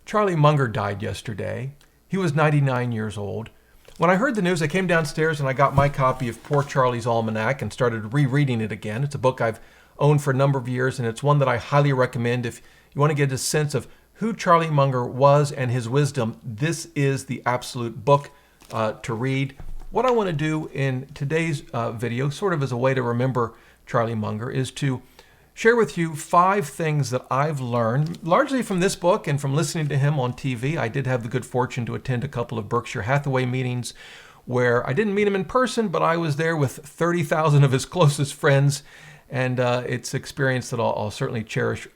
Charlie Munger died yesterday. He was 99 years old. When I heard the news, I came downstairs and I got my copy of Poor Charlie's Almanac and started rereading it again. It's a book I've owned for a number of years, and it's one that I highly recommend if you want to get a sense of who Charlie Munger was and his wisdom. This is the absolute book to read. What I want to do in today's video, sort of as a way to remember Charlie Munger, is to share with you 5 things that I've learned, largely from this book and from listening to him on TV. I did have the good fortune to attend a couple of Berkshire Hathaway meetings where I didn't meet him in person, but I was there with 30,000 of his closest friends, and it's an experience that I'll certainly cherish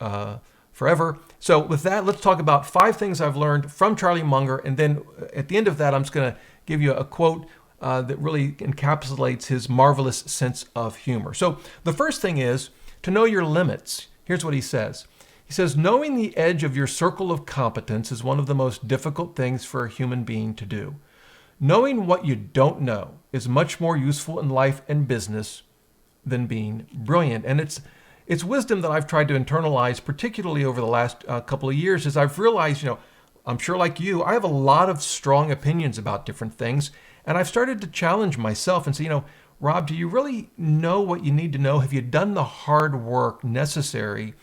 forever. So with that, let's talk about 5 things I've learned from Charlie Munger, and then at the end of that, I'm just going to give you a quote that really encapsulates his marvelous sense of humor. So the first thing is to know your limits. Here's what he says. He says, knowing the edge of your circle of competence is one of the most difficult things for a human being to do. Knowing what you don't know is much more useful in life and business than being brilliant. And it's wisdom that I've tried to internalize, particularly over the last couple of years, as I've realized, I'm sure like you, I have a lot of strong opinions about different things. And I've started to challenge myself and say, Rob, do you really know what you need to know? Have you done the hard work necessary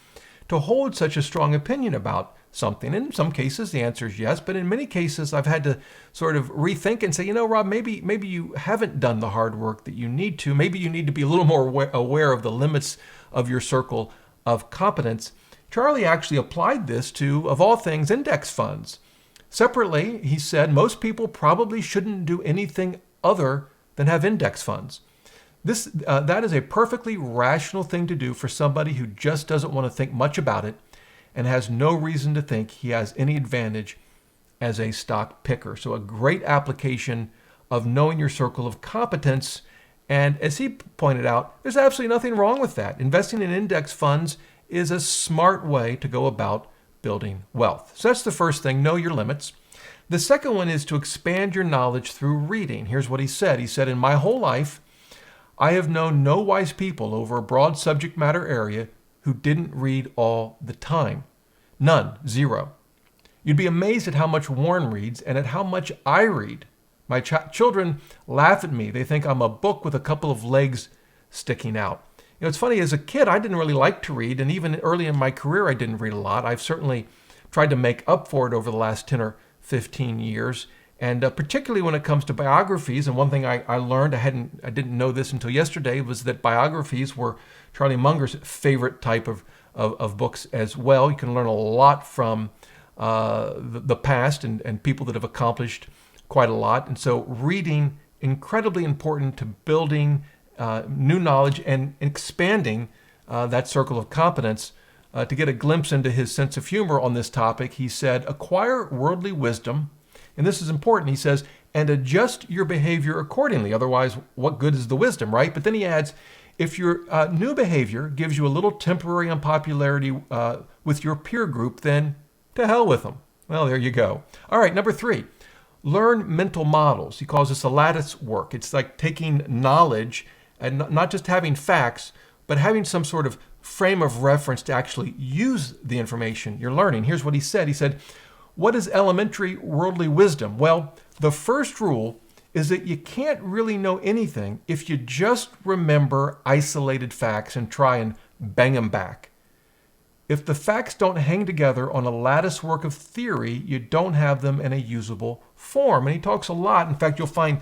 to hold such a strong opinion about something? In some cases, the answer is yes, but in many cases, I've had to sort of rethink and say, Rob, maybe you haven't done the hard work that you need to. Maybe you need to be a little more aware of the limits of your circle of competence. Charlie actually applied this to, of all things, index funds. Separately, he said, most people probably shouldn't do anything other than have index funds. That is a perfectly rational thing to do for somebody who just doesn't want to think much about it and has no reason to think he has any advantage as a stock picker. So a great application of knowing your circle of competence. And as he pointed out, there's absolutely nothing wrong with that. Investing in index funds is a smart way to go about building wealth. So that's the first thing, know your limits. The second one is to expand your knowledge through reading. Here's what he said. He said, in my whole life, I have known no wise people over a broad subject matter area who didn't read all the time. None. Zero. You'd be amazed at how much Warren reads and at how much I read. My children laugh at me. They think I'm a book with a couple of legs sticking out. It's funny, as a kid, I didn't really like to read, and even early in my career, I didn't read a lot. I've certainly tried to make up for it over the last 10 or 15 years. And particularly when it comes to biographies, and one thing I learned, I didn't know this until yesterday, was that biographies were Charlie Munger's favorite type of books as well. You can learn a lot from the past and people that have accomplished quite a lot. And so reading, incredibly important to building new knowledge and expanding that circle of competence. To get a glimpse into his sense of humor on this topic, he said, acquire worldly wisdom. And this is important. He says, and adjust your behavior accordingly. Otherwise, what good is the wisdom, right? But then he adds, if your new behavior gives you a little temporary unpopularity with your peer group, then to hell with them. Well, there you go. All right, number 3, learn mental models. He calls this a lattice work. It's like taking knowledge and not just having facts, but having some sort of frame of reference to actually use the information you're learning. Here's what he said. He said, what is elementary worldly wisdom? Well, the first rule is that you can't really know anything if you just remember isolated facts and try and bang them back. If the facts don't hang together on a lattice work of theory, you don't have them in a usable form. And he talks a lot. In fact, you'll find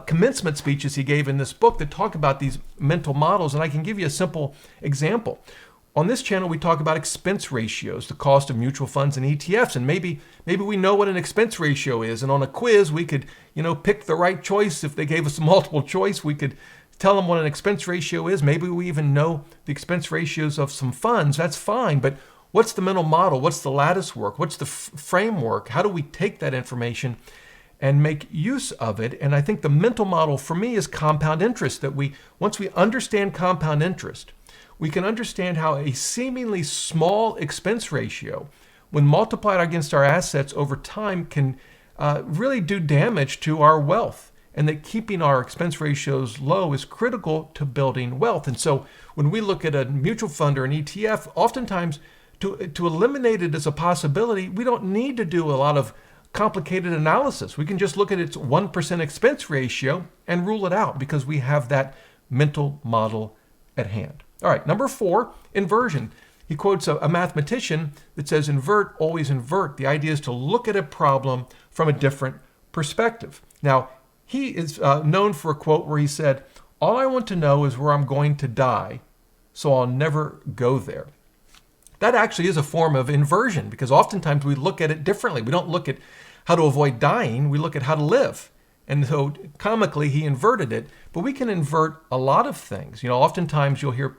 commencement speeches he gave in this book that talk about these mental models. And I can give you a simple example. On this channel, we talk about expense ratios, the cost of mutual funds and ETFs, and maybe we know what an expense ratio is. And on a quiz, we could, pick the right choice. If they gave us a multiple choice, we could tell them what an expense ratio is. Maybe we even know the expense ratios of some funds. That's fine. But what's the mental model? What's the lattice work? What's the framework? How do we take that information and make use of it? And I think the mental model for me is compound interest, that once we understand compound interest, we can understand how a seemingly small expense ratio, when multiplied against our assets over time, can really do damage to our wealth. And that keeping our expense ratios low is critical to building wealth. And so when we look at a mutual fund or an ETF, oftentimes to eliminate it as a possibility, we don't need to do a lot of complicated analysis. We can just look at its 1% expense ratio and rule it out because we have that mental model at hand. All right, number 4, inversion. He quotes a mathematician that says, invert, always invert. The idea is to look at a problem from a different perspective. Now, he is known for a quote where he said, all I want to know is where I'm going to die, so I'll never go there. That actually is a form of inversion because oftentimes we look at it differently. We don't look at how to avoid dying, we look at how to live. And so comically, he inverted it, but we can invert a lot of things. Oftentimes you'll hear,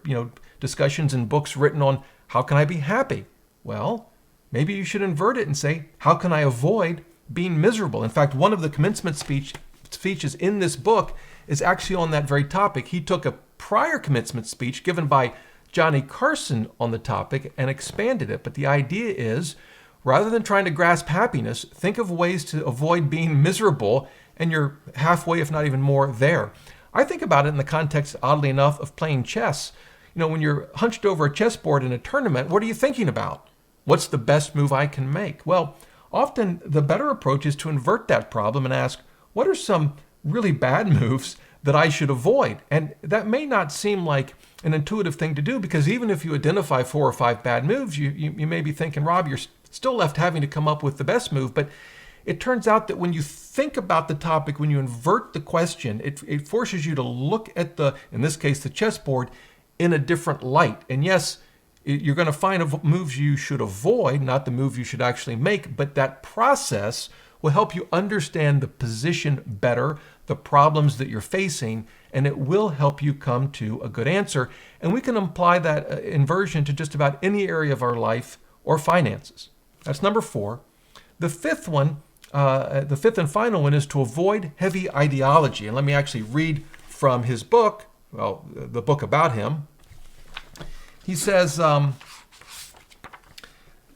discussions in books written on how can I be happy? Well, maybe you should invert it and say, how can I avoid being miserable? In fact, one of the commencement speeches in this book is actually on that very topic. He took a prior commencement speech given by Johnny Carson on the topic and expanded it. But the idea is, rather than trying to grasp happiness, think of ways to avoid being miserable, and you're halfway, if not even more, there. I think about it in the context, oddly enough, of playing chess. When you're hunched over a chessboard in a tournament, what are you thinking about? What's the best move I can make? Well, often the better approach is to invert that problem and ask, what are some really bad moves that I should avoid? And that may not seem like an intuitive thing to do because even if you identify 4 or 5 bad moves, you may be thinking, Rob, you're still left having to come up with the best move. But it turns out that when you think about the topic, when you invert the question, it forces you to look at in this case, the chessboard in a different light. And yes, you're going to find moves you should avoid, not the move you should actually make, but that process will help you understand the position better, the problems that you're facing, and it will help you come to a good answer. And we can apply that inversion to just about any area of our life or finances. That's number 4. The fifth one, the fifth and final one, is to avoid heavy ideology. And let me actually read from his book, the book about him. He says,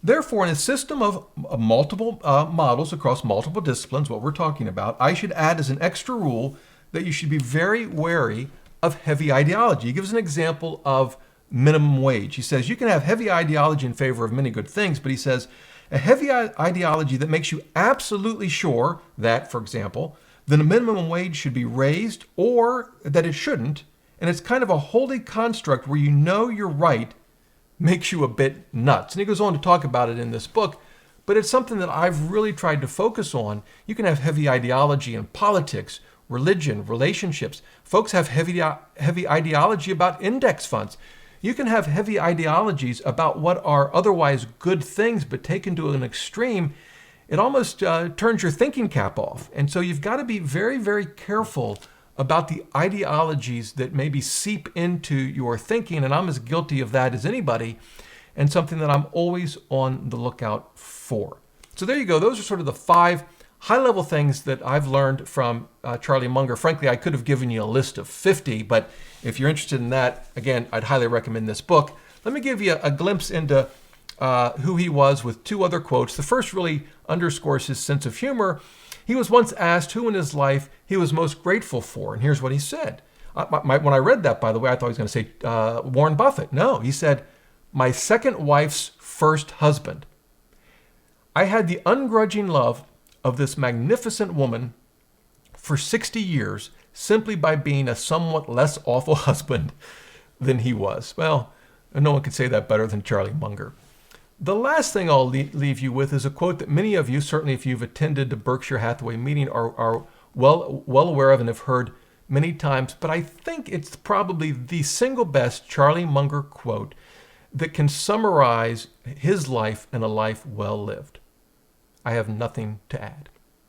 therefore, in a system of multiple models across multiple disciplines, what we're talking about, I should add as an extra rule that you should be very wary of heavy ideology. He gives an example of minimum wage. He says you can have heavy ideology in favor of many good things, but he says a heavy ideology that makes you absolutely sure that, for example, the minimum wage should be raised or that it shouldn't, and it's kind of a holy construct where you know you're right, makes you a bit nuts. And he goes on to talk about it in this book, but it's something that I've really tried to focus on. You can have heavy ideology in politics, religion, relationships. Folks have heavy ideology about index funds. You can have heavy ideologies about what are otherwise good things, but taken to an extreme, it almost turns your thinking cap off. And so you've got to be very, very careful about the ideologies that maybe seep into your thinking, and I'm as guilty of that as anybody, and something that I'm always on the lookout for. So there you go. Those are sort of the 5 high-level things that I've learned from Charlie Munger. Frankly, I could have given you a list of 50, but if you're interested in that, again, I'd highly recommend this book. Let me give you a glimpse into who he was with 2 other quotes. The first really underscores his sense of humor. He was once asked who in his life he was most grateful for, and here's what he said. When I read that, by the way, I thought he was going to say Warren Buffett. No, he said, my second wife's first husband. I had the ungrudging love of this magnificent woman for 60 years simply by being a somewhat less awful husband than he was. Well, no one could say that better than Charlie Munger. The last thing I'll leave you with is a quote that many of you, certainly if you've attended the Berkshire Hathaway meeting, are well aware of and have heard many times, but I think it's probably the single best Charlie Munger quote that can summarize his life and a life well lived. I have nothing to add.